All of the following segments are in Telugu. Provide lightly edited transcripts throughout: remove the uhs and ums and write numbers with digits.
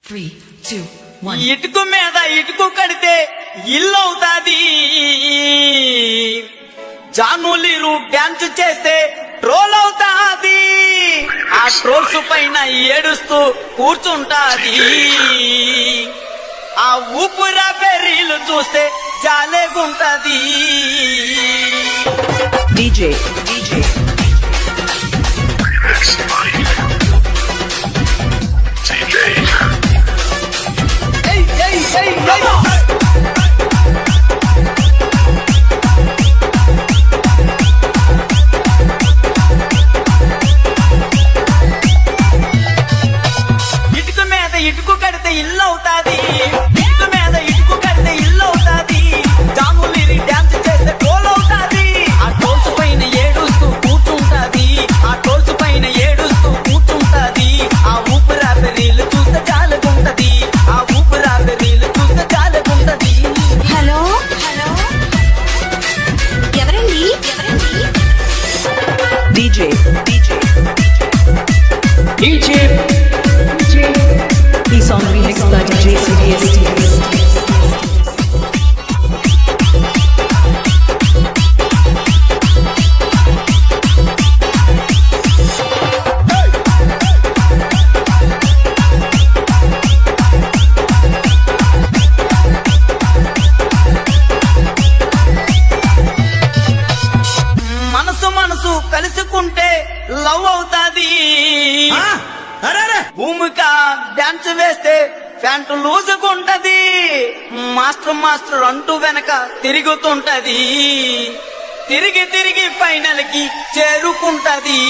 3, 2, 1. ఇటుకు మీద ఇటుకు కడితే ఇల్లు అవుతాది. జానులీరు డ్యాన్స్ చేస్తే ట్రోల్ అవుతాది. ఆ ట్రోల్స్ పైన ఏడుస్తూ కూర్చుంటాది. ఆ ఊపురా బెర్రీలు చూస్తే జాలేగుంటది. DJ ఏయ్, ఏయ్, ఏయ్, ఏయ్. ఇటుకు మీద ఇటుకు కడితే ఇల్లు అవుతాది. ఇటుకు మీద ఇటుకు కడితే ఇల్లు అవుతాది. జాములీరి డ్యాన్స్ చేస్తే ట్రోల్ అవుతాది. ఆ ట్రోల్స్ పైన ఏడుస్తూ కూర్చుంటాది. ఆ ట్రోల్స్ పైన ఏడుస్తూ కూర్చుంటాది. ఆ ఊపిరా బెర్రీలు చూస్తే జాలగుంటది. ఆ ఊపిరా బెర్రీలు చూస్తే జాలగుంటది. హలో ఎవరండి DJ ఈ song remixed by DJ CDST. మనసు మనసు కలుసుకుంటే లవ్ అవుతాది. భూమిక డాన్స్ వేస్తే ప్యాంటు లూజుకుంటది. మాస్టర్ మాస్టర్ అంటూ వెనక తిరుగుతుంటది. తిరిగి తిరిగి ఫైనల్ కి చేరుకుంటది.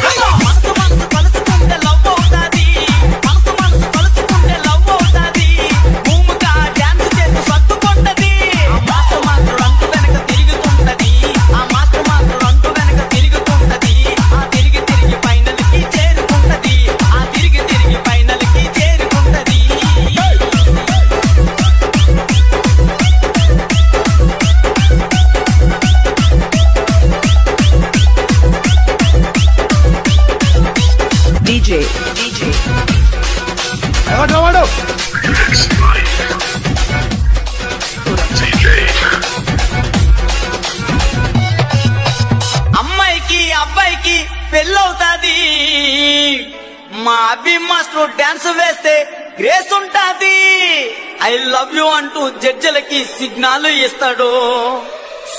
మనసు మనసు కలుసుకుంటే లవ్ అవుతాది. మనసు మనసు కలుసుకుంటే లవ్ అవుతాది. భూమిక డాన్స్ చేసి సర్దుకుంటది. ఆ మాస్టర్ మాస్టర్ అంటూ వెనక తిరుగుతుంటది. ఆ మాస్టర్ మాస్టర్ అంటూ వెనక తిరుగుతుంటది. ఆ తిరిగి తిరిగి ఫైనల్ కి చేరుకుంటది. ఆ తిరిగి తిరిగి ఫైనల్ కి చేరుకుంటది. DJ అమ్మాయికి అబ్బాయికి పెళ్ళవుతాది. మా అభి మాస్టర్ డాన్స్ వేస్తే గ్రేస్ ఉంటాది. ఐ లవ్ యు అంటూ జడ్జిలకి సిగ్నల్ ఇస్తాడు.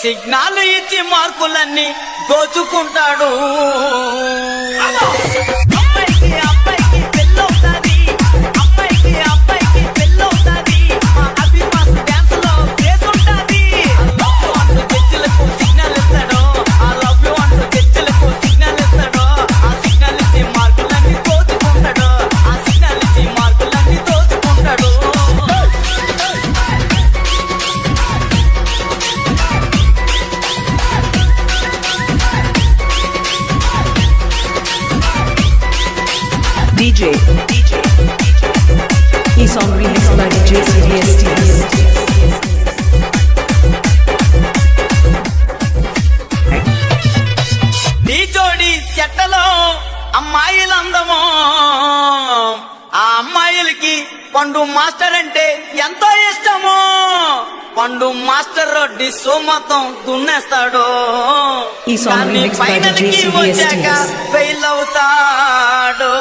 సిగ్నల్ ఇచ్చి మార్కులన్నీ దోచుకుంటాడు. అమ్మాయికి అబ్బాయికి పెళ్ళవుతాది. అమ్మాయికి అబ్బాయికి పెళ్ళవుతాది. మా అభి మాస్టర్ డాన్స్ లో గ్రేస్ ఉంటాది. జడ్జిలకు సిగ్నల్ ఇస్తాడు. ఆ లవ్ యు అంటూ జడ్జిలకు సిగ్నల్ ఇస్తాడు. ఆ సిగ్నల్ ఇచ్చి మార్కులన్నీ దోచుకుంటాడు. ఆ సిగ్నల్ ఇచ్చి మార్కులన్నీ దోచుకుంటాడు. DJ ఈ song remixed by DJ CDST. నీ జోడి చెట్టలో అమ్మాయిలందమో. ఆ అమ్మాయిలకి పండు మాస్టర్ అంటే ఎంతో ఇష్టము. పండు మాస్టర్ డిస్సో మొత్తం దున్నేస్తాడు. ఈ song కానీ remixed by ఫైనల్ DJ కి CDST. వచ్చాక ఫెయిల్ అవుతాడు.